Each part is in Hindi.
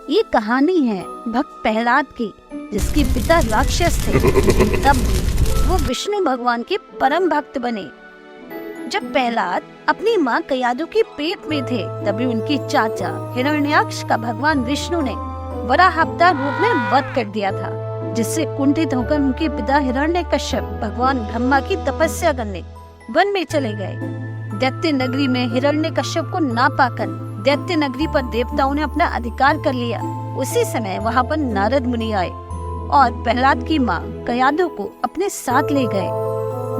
ये कहानी है भक्त प्रहलाद की, जिसके पिता राक्षस थे, लेकिन तब भी वो विष्णु भगवान के परम भक्त बने। जब प्रहलाद अपनी माँ कयादु के पेट में थे, तभी उनके चाचा हिरण्याक्ष का भगवान विष्णु ने वराह अवतार रूप में वध कर दिया था, जिससे कुंठित होकर उनके पिता हिरण्यकश्यप भगवान ब्रह्मा की तपस्या करने वन में चले गए। दैत्य नगरी में हिरण्यकश्यप को ना पाकर दैत्य नगरी पर देवताओं ने अपना अधिकार कर लिया। उसी समय वहाँ पर नारद मुनि आए और प्रहलाद की माँ कयादु को अपने साथ ले गए।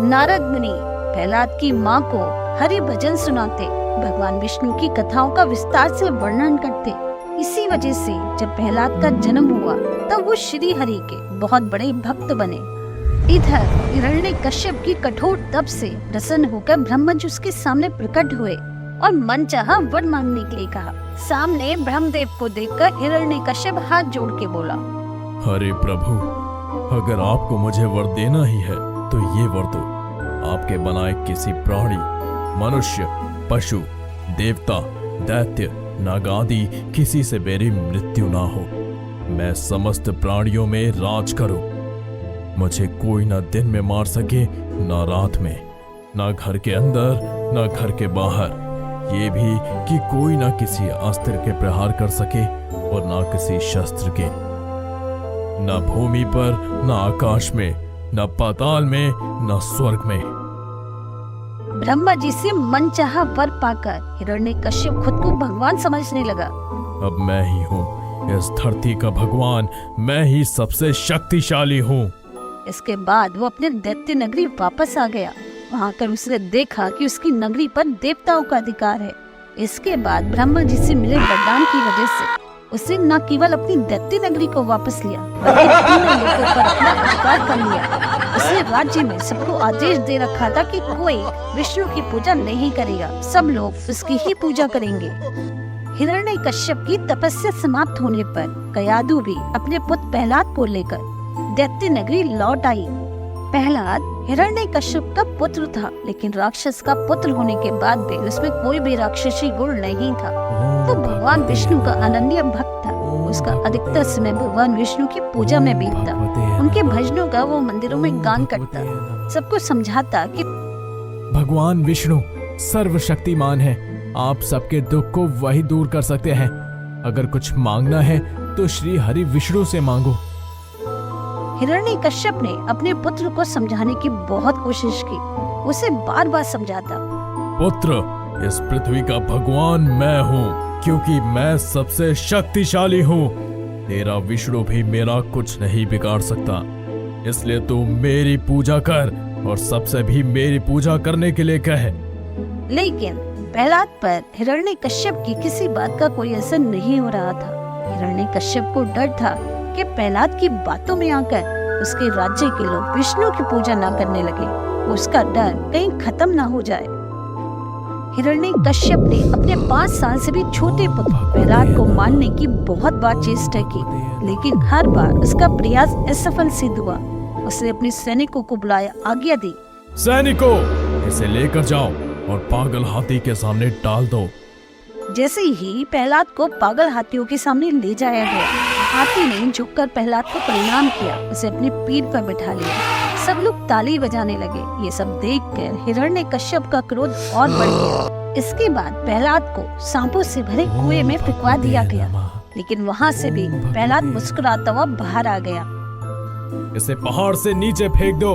नारद मुनि प्रहलाद की माँ को हरि भजन सुनाते, भगवान विष्णु की कथाओं का विस्तार से वर्णन करते। इसी वजह से जब प्रहलाद का जन्म हुआ तब वो श्री हरि के बहुत बड़े भक्त बने। इधर हिरण्यकश्यप की कठोर तप से प्रसन्न होकर ब्रह्मा जी उसके सामने प्रकट हुए और मनचाहा वर मांगने के लिए कहा। सामने ब्रह्मदेव को देखकर हिरण्यकश्यप हाथ जोड़ के बोला, अरे प्रभु, अगर आपको मुझे वर देना ही है तो ये वर दो। आपके बनाए किसी प्राणी, मनुष्य, पशु, देवता, दैत्य, नाग आदि किसी से मेरी मृत्यु ना हो। मैं समस्त प्राणियों में राज करूं। मुझे कोई ना दिन में मार सके, ना रात में, ना घर के अंदर, ना घर के बाहर। ये भी कि कोई ना किसी अस्त्र के प्रहार कर सके और ना किसी शस्त्र के। न भूमि पर, न आकाश में, न पाताल में, न स्वर्ग में। ब्रह्मा जी से मनचाहा वर पाकर हिरण्यकश्यप खुद को भगवान समझने लगा। अब मैं ही हूँ इस धरती का भगवान, मैं ही सबसे शक्तिशाली हूँ। इसके बाद वो अपने दैत्य नगरी वापस आ गया। वहाँ कर उसने देखा कि उसकी नगरी पर देवताओं का अधिकार है। इसके बाद ब्रह्मा जी से मिले वरदान की वजह से उसने न केवल अपनी दैत्य नगरी को वापस लिया, बल्कि तीनों लोगों पर अपना अधिकार कर लिया। उसने राज्य में सबको आदेश दे रखा था कि कोई विष्णु की पूजा नहीं करेगा, सब लोग उसकी ही पूजा करेंगे। हिरण्यकश्यप की तपस्या समाप्त होने पर कयादु भी अपने पुत्र प्रहलाद को लेकर दैत्य नगरी लौट आई। प्रहलाद हिरण्यकश्यप का पुत्र था, लेकिन राक्षस का पुत्र होने के बाद भी उसमें कोई भी राक्षसी गुण नहीं था। तो भगवान विष्णु का अनन्य भक्त था। उसका अधिकतर समय भगवान विष्णु की पूजा में बीतता। उनके भजनों का वो मंदिरों में गान करता, सबको समझाता कि भगवान विष्णु सर्वशक्तिमान है। आप सबके दुख को वही दूर कर सकते हैं। अगर कुछ मांगना है तो श्री हरि विष्णु से मांगो। हिरण्यकश्यप ने अपने पुत्र को समझाने की बहुत कोशिश की। उसे बार बार समझाता, पुत्र, इस पृथ्वी का भगवान मैं हूँ, क्योंकि मैं सबसे शक्तिशाली हूँ। तेरा विष्णु भी मेरा कुछ नहीं बिगाड़ सकता, इसलिए तू मेरी पूजा कर और सबसे भी मेरी पूजा करने के लिए कहे। लेकिन प्रहलाद पर हिरण्यकश्यप की किसी बात का कोई असर नहीं हो रहा था। हिरण्यकश्यप को डर था कि प्रहलाद की बातों में आकर उसके राज्य के लोग विष्णु की पूजा न करने लगे, उसका डर कहीं खत्म ना हो जाए। हिरण्यकश्यप ने अपने 5 साल से भी छोटे पुत्र प्रहलाद को मारने की बहुत बार चेष्टा की, लेकिन हर बार उसका प्रयास असफल सिद्ध हुआ। उसने अपने सैनिकों को बुलाया, आज्ञा दी, सैनिकों, इसे लेकर जाओ और पागल हाथी के सामने डाल दो। जैसे ही प्रहलाद को पागल हाथियों के सामने ले जाया गया, हाथी ने झुककर प्रहलाद को प्रणाम किया, उसे अपनी पीठ पर बिठा लिया। सब लोग ताली बजाने लगे। ये सब देखकर हिरण्यकश्यप का क्रोध और बढ़ गया। इसके बाद प्रहलाद को सांपों से भरे कुएं में फेंकवा दिया गया, लेकिन वहाँ से भी प्रहलाद मुस्कुराता हुआ बाहर आ गया। इसे पहाड़ से नीचे फेंक दो।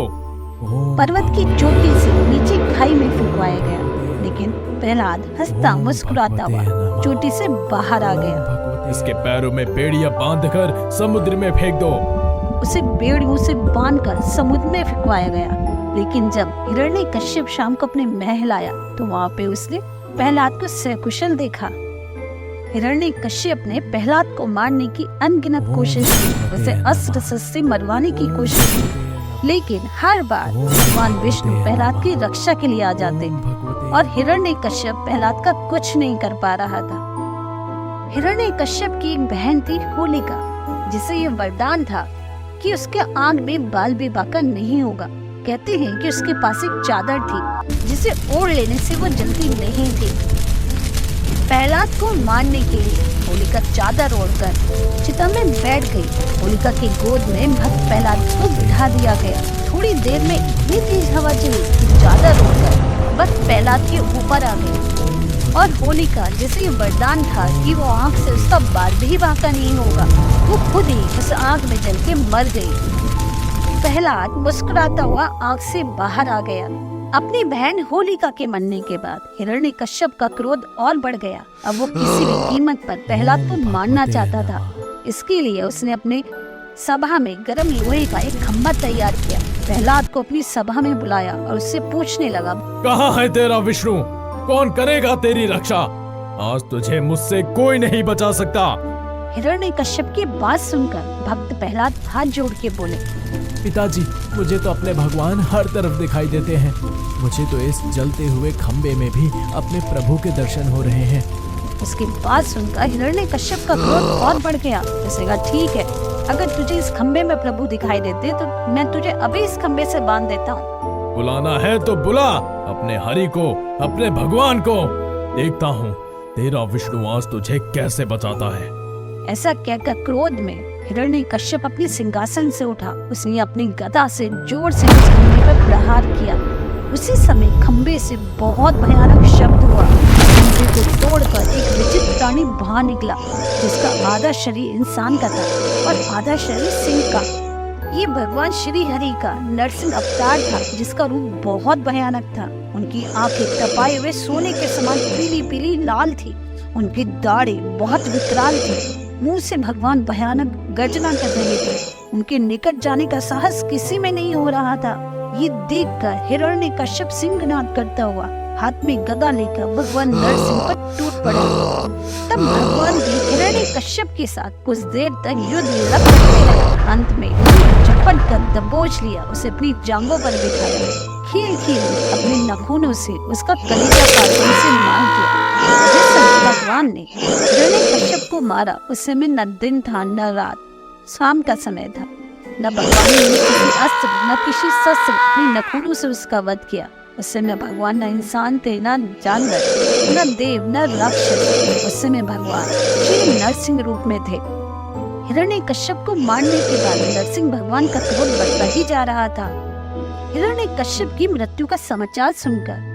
पर्वत की चोटी से नीचे खाई में फेंकवाया गया, लेकिन प्रहलाद हंसता मुस्कुराता हुआ चोटी से बाहर आ गया। इसके पैरों में बेड़ियां बांधकर समुद्र में फेंक दो। उसे बेड़ियों से बांधकर समुद्र में फेंकवाया गया। लेकिन जब हिरण्यकश्यप शाम को अपने महल आया तो वहाँ पे उसने प्रहलाद को सकुशल देखा। हिरण्यकश्यप ने प्रहलाद को मारने की अनगिनत कोशिश की, उसे अस्त्र शस्त्र से मरवाने की कोशिश की, लेकिन हर बार भगवान विष्णु प्रहलाद की रक्षा के लिए आ जाते और हिरण्यकश्यप प्रहलाद का कुछ नहीं कर पा रहा था। हिरण्यकश्यप की एक बहन थी होलिका, जिसे ये वरदान था कि उसके आग में बाल भी बाका नहीं होगा। कहते हैं कि उसके पास एक चादर थी जिसे ओढ़ लेने से वो जलती नहीं थी। प्रहलाद को मारने के लिए होलिका चादर ओढ़कर चिता में बैठ गई। होलिका की गोद में भक्त प्रहलाद को बिठा दिया गया। थोड़ी देर में इतनी तेज हवा चली कि चादर ओढ़कर भक्त प्रहलाद के ऊपर आ गई और होलिका जैसे वरदान था कि वो आग से उसका बाल भी बांका नहीं होगा, वो खुद ही उस आग में जल के मर गई। प्रहलाद मुस्कुराता हुआ आग से बाहर आ गया। अपनी बहन होलिका के मरने के बाद हिरण्यकश्यप का क्रोध और बढ़ गया। अब वो किसी भी कीमत पर प्रहलाद को मारना चाहता था। इसके लिए उसने अपने सभा में गर्म लोहे का एक खम्भा तैयार किया। प्रहलाद को अपनी सभा में बुलाया और उससे पूछने लगा, कहाँ है तेरा विष्णु? कौन करेगा तेरी रक्षा? आज तुझे मुझसे कोई नहीं बचा सकता। हिरण्यकश्यप की बात सुनकर भक्त प्रहलाद हाथ जोड़ के बोले, पिताजी, मुझे तो अपने भगवान हर तरफ दिखाई देते हैं। मुझे तो इस जलते हुए खम्बे में भी अपने प्रभु के दर्शन हो रहे हैं। उसकी बात सुनकर हिरण्यकश्यप का क्रोध और बढ़ गया। उसने कहा, ठीक है, अगर तुझे इस खम्बे में प्रभु दिखाई देते तो मैं तुझे अभी इस खम्बे से बांध देता हूँ। बुलाना है तो बुला अपने हरि को, अपने भगवान को। देखता हूँ तेरा विष्णु आज तुझे कैसे बचाता है। ऐसा कहकर क्रोध में हिरण्यकश्यप अपने सिंहासन से उठा। उसने अपनी गदा से जोर से उस खम्बे पर प्रहार किया। उसी समय खम्बे से बहुत भयानक शब्द हुआ। खम्बे को तोड़कर एक विचित्र प्राणी बाहर निकला, जिसका आधा शरीर इंसान का था और आधा शरीर सिंह का। ये भगवान श्री हरि का नरसिंह अवतार था, जिसका रूप बहुत भयानक था। उनकी आंखें तपाए हुए सोने के समान पीली पीली लाल थी। उनकी दाढ़ी बहुत विकराल थी। मुंह से भगवान भयानक गर्जना कर रहे थे। उनके निकट जाने का साहस किसी में नहीं हो रहा था। ये देखकर हिरण्यकश्यप सिंहनाद करता हुआ हाथ में गदा लेकर भगवान नरसिंह पर टूट पड़ा। तब भगवान भी हिरण्यकश्यप के साथ कुछ देर तक युद्ध लड़ते रहे। अंत में झपट कर दबोच लिया, उसे अपनी जांघों पर बिठाया। खील खील अपने नाखूनों से उसका कलेजा काटकर उसे मार दिया। जिस समय भगवान ने हिरण्यकश्यप को मारा, उस समय न दिन था न रात, शाम का समय था। न भगवान ने किसी अस्त्र न किसी शस्त्र अपने नाखूनों से उसका वध किया। उस समय भगवान न इंसान थे, न जानवर, न देव, न राक्षस। उस समय भगवान श्री नरसिंह रूप में थे। हिरण्यकश्यप को मारने के बाद नरसिंह भगवान का क्रोध बढ़ता ही जा रहा था। हिरण्यकश्यप की मृत्यु का समाचार सुनकर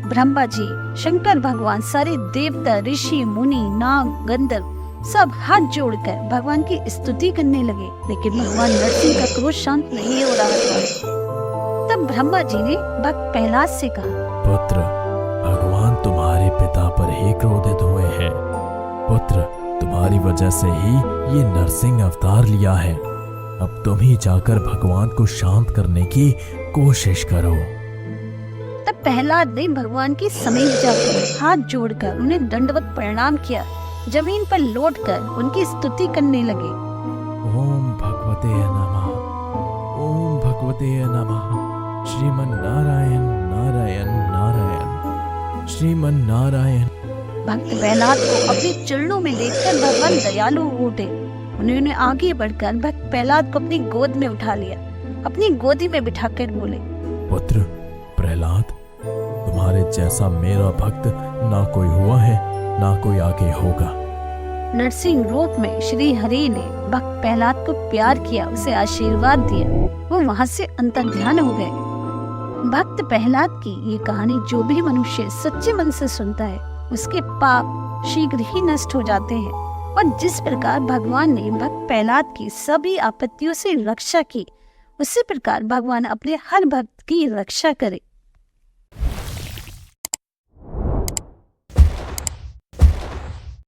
ब्रह्मा जी, शंकर भगवान, सारे देवता, ऋषि, मुनि, नाग, गंधर्व सब हाथ जोड़कर भगवान की स्तुति करने लगे। लेकिन भगवान नरसिंह का क्रोध शांत नहीं हो रहा था। तब ब्रह्मा जी ने भक्त प्रहलाद से कहा, पुत्र, भगवान तुम्हारे पिता पर ही क्रोधित हुए हैं। पुत्र, तुम्हारी वजह से ही ये नरसिंह अवतार लिया है। अब तुम ही जाकर भगवान को शांत करने की कोशिश करो। तब प्रहलाद ने भगवान के समीप जाकर हाथ जोड़कर उन्हें दंडवत प्रणाम किया। जमीन पर लौटकर उनकी स्तुति करने लगे। ओम भगवते नमः, ओम भगवते नमः, श्रीमन नारायण नारायण नारायण, श्रीमन नारायण। भक्त प्रहलाद को अपने चरणों में देखकर भगवान दयालु उठे। उन्होंने आगे बढ़कर भक्त प्रहलाद को अपनी गोद में उठा लिया। अपनी गोदी में बिठाकर बोले, पुत्र प्रहलाद, तुम्हारे जैसा मेरा भक्त ना कोई हुआ है, ना कोई आगे होगा। नरसिंह रूप में श्री हरि ने भक्त प्रहलाद को प्यार किया, उसे आशीर्वाद दिया। वो वहां से अंतर्ध्यान हो गए। भक्त प्रहलाद की ये कहानी जो भी मनुष्य सच्चे मन से सुनता है, उसके पाप शीघ्र ही नष्ट हो जाते हैं। और जिस प्रकार भगवान ने भक्त प्रहलाद की सभी आपत्तियों से रक्षा की, उसी प्रकार भगवान अपने हर भक्त की रक्षा करे।